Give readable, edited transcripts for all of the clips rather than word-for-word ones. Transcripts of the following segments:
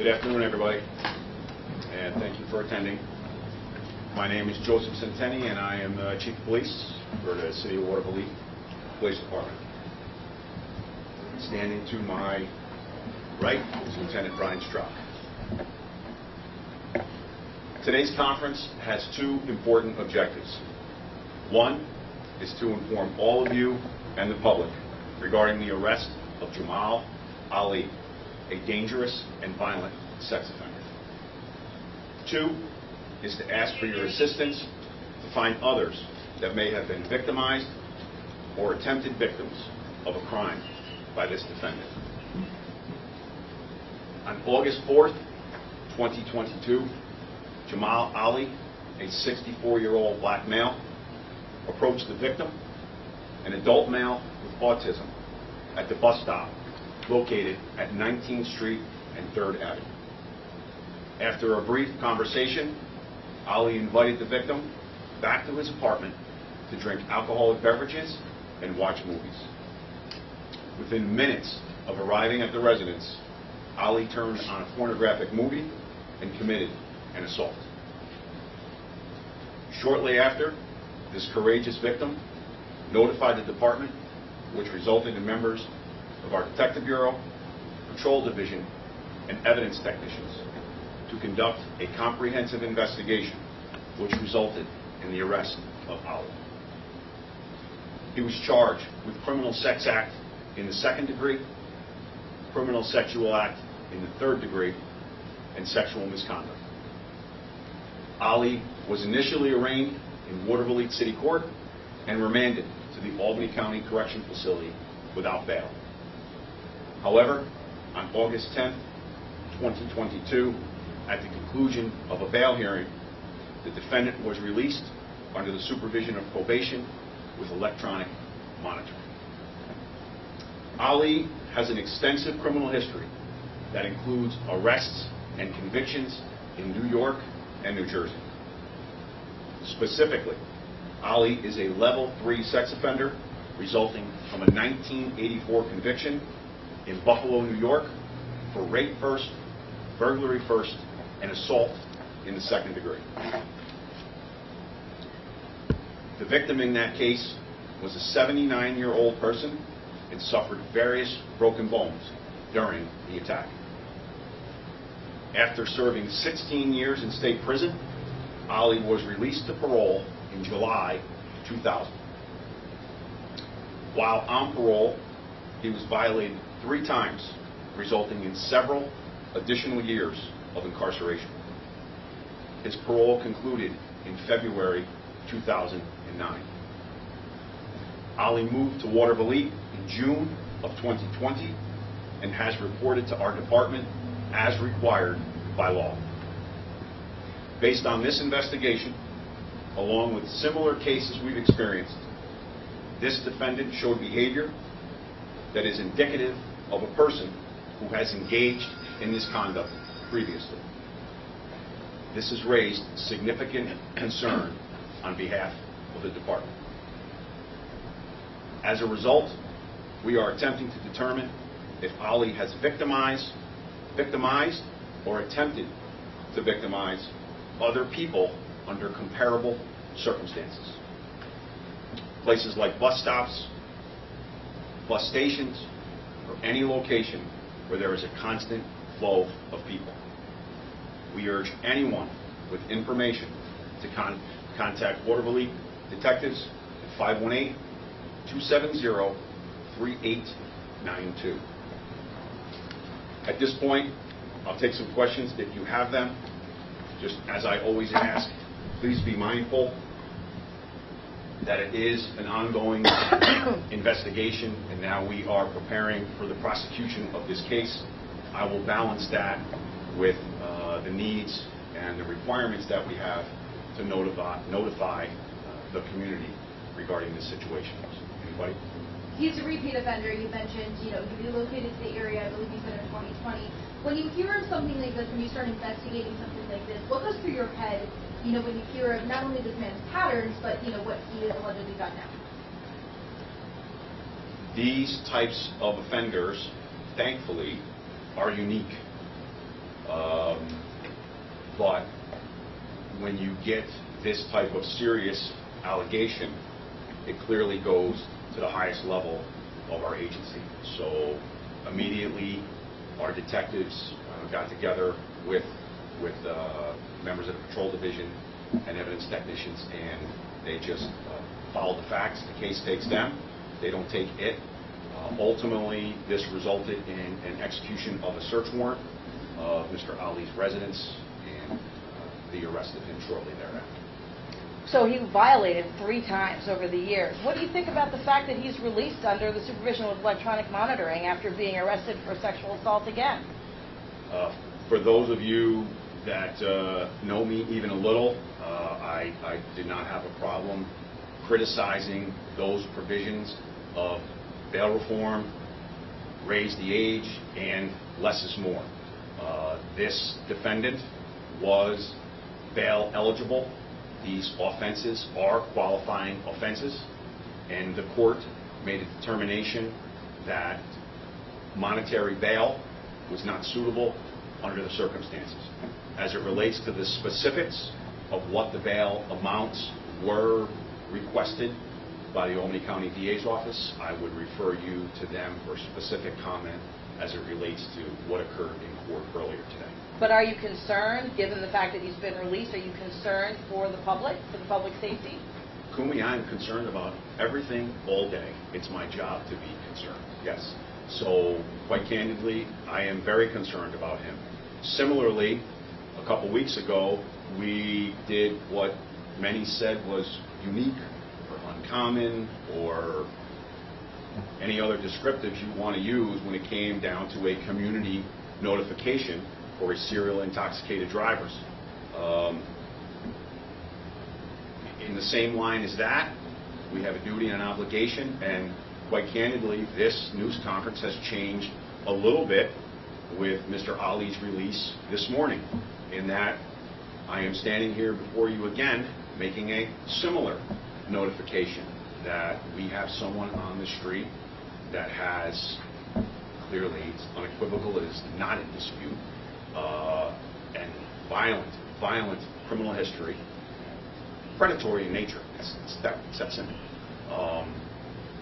Good afternoon, everybody, and thank you for attending. My name is Joseph Centeni, and I am the Chief of Police for the City of Watervliet Police Department. Standing to my right is Lieutenant Brian Strock. Today's conference has two important objectives. One is to inform all of you and the public regarding the arrest of Jamal Ali, a dangerous and violent sex offender. Two is to ask for your assistance to find others that may have been victimized or attempted victims of a crime by this defendant. On August 4th, 2022, Jamal Ali, a 64-year-old black male, approached the victim, an adult male with autism, at the bus stop located at 19th Street and 3rd Avenue. After a brief conversation, Ali invited the victim back to his apartment to drink alcoholic beverages and watch movies. Within minutes of arriving at the residence, Ali turned on a pornographic movie and committed an assault. Shortly after, this courageous victim notified the department, which resulted in members of our Detective Bureau, Patrol Division, and evidence technicians to conduct a comprehensive investigation, which resulted in the arrest of Ali. He was charged with criminal sex act in the 2nd degree, criminal sexual act in the 3rd degree, and sexual misconduct. Ali was initially arraigned in Watervliet City Court and remanded to the Albany County Correction Facility without bail. However, on August 10th, 2022, at the conclusion of a bail hearing, the defendant was released under the supervision of probation with electronic monitoring. Ali has an extensive criminal history that includes arrests and convictions in New York and New Jersey. Specifically, Ali is a level 3 sex offender resulting from a 1984 conviction in Buffalo, New York for rape first, burglary first, and assault in the 2nd degree. The victim in that case was a 79-year-old person and suffered various broken bones during the attack. After serving 16 years in state prison, Ali was released to parole in July 2000. While on parole, he was violated 3 times, resulting in several additional years of incarceration. His parole concluded in February 2009. Ali moved to Watervliet in June of 2020 and has reported to our department as required by law. Based on this investigation, along with similar cases we've experienced, this defendant showed behavior that is indicative of a person who has engaged in this conduct previously. This has raised significant concern on behalf of the department. As a result, we are attempting to determine if Ali has victimized, or attempted to victimize other people under comparable circumstances. Places like bus stops, bus stations, or any location where there is a constant flow of people. We urge anyone with information to contact Watervliet detectives at 518-270-3892. At this point, I'll take some questions if you have them. Just as I always ask, please be mindful that it is an ongoing investigation, and now we are preparing for the prosecution of this case. I will balance that with the needs and the requirements that we have to notify the community regarding this situation. Anybody? He's a repeat offender. You mentioned, he relocated to the area, I believe you said in 2020. When you hear of something like this, when you start investigating something like this, what goes through your head, when you hear of not only this man's patterns, but, what he has allegedly done now? These types of offenders, thankfully, are unique. But when you get this type of serious allegation, it clearly goes to the highest level of our agency. So immediately, our detectives got together with members of the patrol division and evidence technicians, and they just follow the facts. The case takes them. They don't take it. Ultimately, this resulted in an execution of a search warrant of Mr. Ali's residence and the arrest of him shortly thereafter. So he violated 3 times over the years. What do you think about the fact that he's released under the supervision of electronic monitoring after being arrested for sexual assault again? For those of you that know me even a little, I did not have a problem criticizing those provisions of bail reform, raise the age, and less is more. This defendant was bail eligible. These offenses are qualifying offenses, and the court made a determination that monetary bail was not suitable under the circumstances. As it relates to the specifics of what the bail amounts were requested by the Albany County DA's office, I would refer you to them for specific comment as it relates to what occurred in court earlier today. But are you concerned, given the fact that he's been released, are you concerned for the public safety? Kumi, I am concerned about everything all day. It's my job to be concerned, yes. So, quite candidly, I am very concerned about him. Similarly, a couple weeks ago, we did what many said was unique or uncommon or any other descriptives you want to use when it came down to a community notification for serial intoxicated drivers. In the same line as that, we have a duty and an obligation, and quite candidly, this news conference has changed a little bit with Mr. Ali's release this morning, in that I am standing here before you again making a similar notification that we have someone on the street that has, clearly, it's unequivocal, it is not in dispute, and violent criminal history, predatory in nature. It's that simple.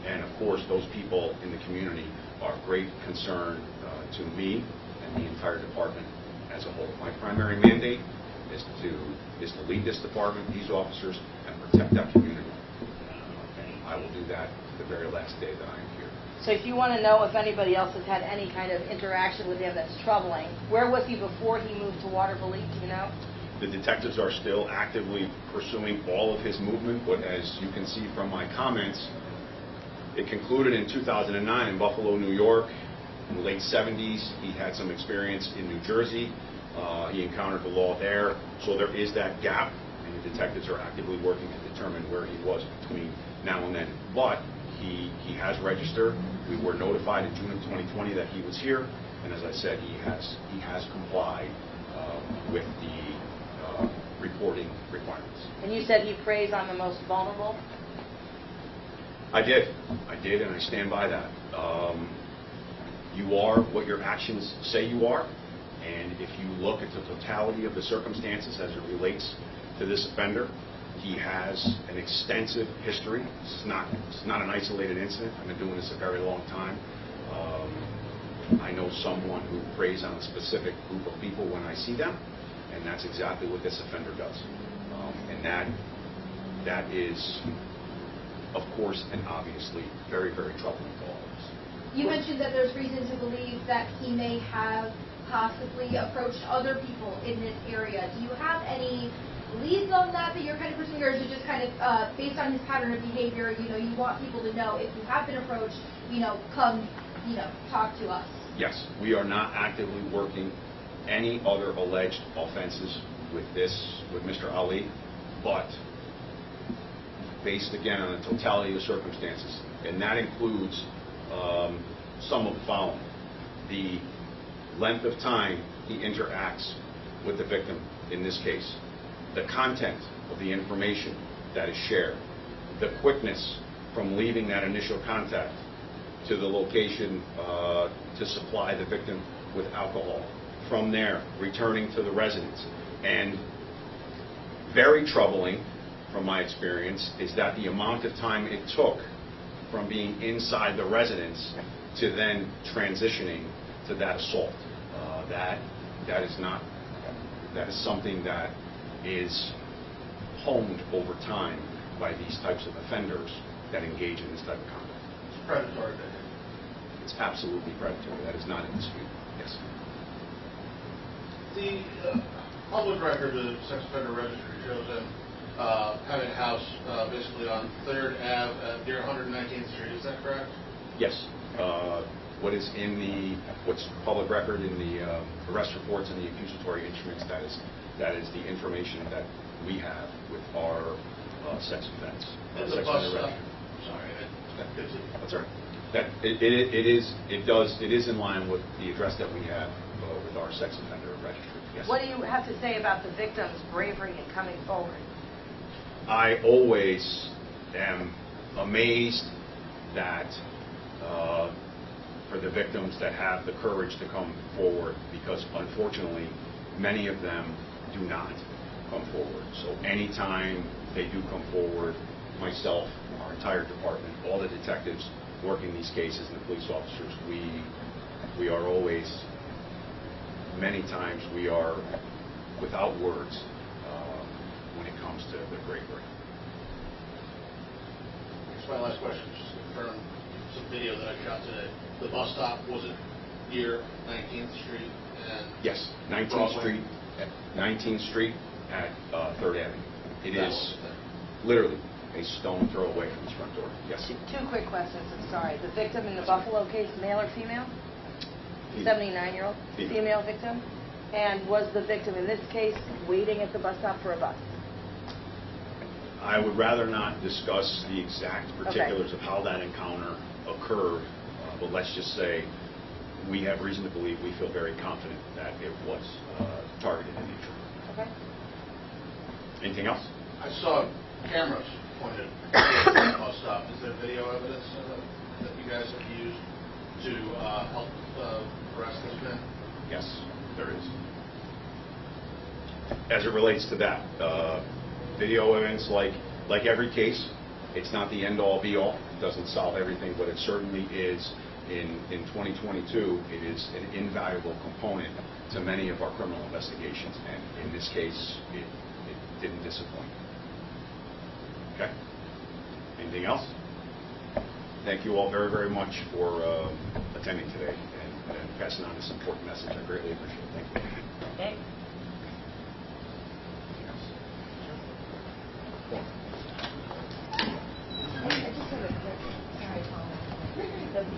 And of course, those people in the community are of great concern to me and the entire department as a whole. My primary mandate is to lead this department, these officers, and protect that community. And I will do that to the very last day that I am here. So if you want to know if anybody else has had any kind of interaction with him that's troubling, where was he before he moved to Watervliet, do you know? The detectives are still actively pursuing all of his movement, but as you can see from my comments, it concluded in 2009 in Buffalo, New York. In the late 70s, he had some experience in New Jersey. He encountered the law there, so there is that gap, and the detectives are actively working to determine where he was between now and then. But he has registered. We were notified in June of 2020 that he was here, and as I said, he has complied with the reporting requirements. And you said he preys on the most vulnerable? I did, and I stand by that. You are what your actions say you are, and if you look at the totality of the circumstances as it relates to this offender, he has an extensive history. It's not an isolated incident. I've been doing this a very long time. I know someone who preys on a specific group of people when I see them, and that's exactly what this offender does. And that is, of course, and obviously very, very troubling to all of us. You mentioned that there's reason to believe that he may have possibly approached other people in this area. Do you have any leads on that you're kind of pursuing, or is it just kind of based on his pattern of behavior, you want people to know if you have been approached, come, talk to us? Yes, we are not actively working any other alleged offenses with Mr. Ali, but based again on the totality of the circumstances, and that includes some of the following: the length of time he interacts with the victim in this case, the content of the information that is shared, the quickness from leaving that initial contact to the location to supply the victim with alcohol, from there, returning to the residence. And very troubling, from my experience, is that the amount of time it took from being inside the residence to then transitioning to that assault. That is something that is honed over time by these types of offenders that engage in this type of conduct. It's predatory behavior. It's absolutely predatory. That is not in dispute. Yes. The public record of the sex offender registry shows him having a house basically on 3rd Ave near 119th Street. Is that correct? Yes. What's public record in the arrest reports and the accusatory instruments, that is the information that we have with our sex offense. And the bus stop. Sorry, that's all right. That it is in line with the address that we have with our sex offender registry. Yes. What do you have to say about the victim's bravery in coming forward? I always am amazed that for the victims that have the courage to come forward, because unfortunately many of them do not come forward. So anytime they do come forward, myself, our entire department, all the detectives working these cases and the police officers, we are always, many times we are without words when it comes to the bravery. Here's my last question, just to confirm some video that I shot today. The bus stop, was it near 19th Street? And yes, 19th Street, 19th Street at 3rd Avenue. It is literally a stone throw away from his front door. Yes. Two quick questions, I'm sorry. The victim in the Buffalo case, male or female? 79-year-old female victim? And was the victim in this case waiting at the bus stop for a bus? I would rather not discuss the exact particulars of how that encounter occurred, but let's just say we have reason to believe, we feel very confident that it was targeted in nature. Okay. Anything else? I saw cameras pointed at the bus stop. Is there video evidence that you guys have used to help arrest this man? Yes, there is. As it relates to that, video evidence, like every case, it's not the end-all, be-all. It doesn't solve everything, but it certainly is. In 2022, it is an invaluable component to many of our criminal investigations, and in this case, it didn't disappoint. Okay. Anything else? Thank you all very, very much for attending today and passing on this important message. I greatly appreciate it. Thank you. Okay. I just have a quick, sorry, Tom. Doesn't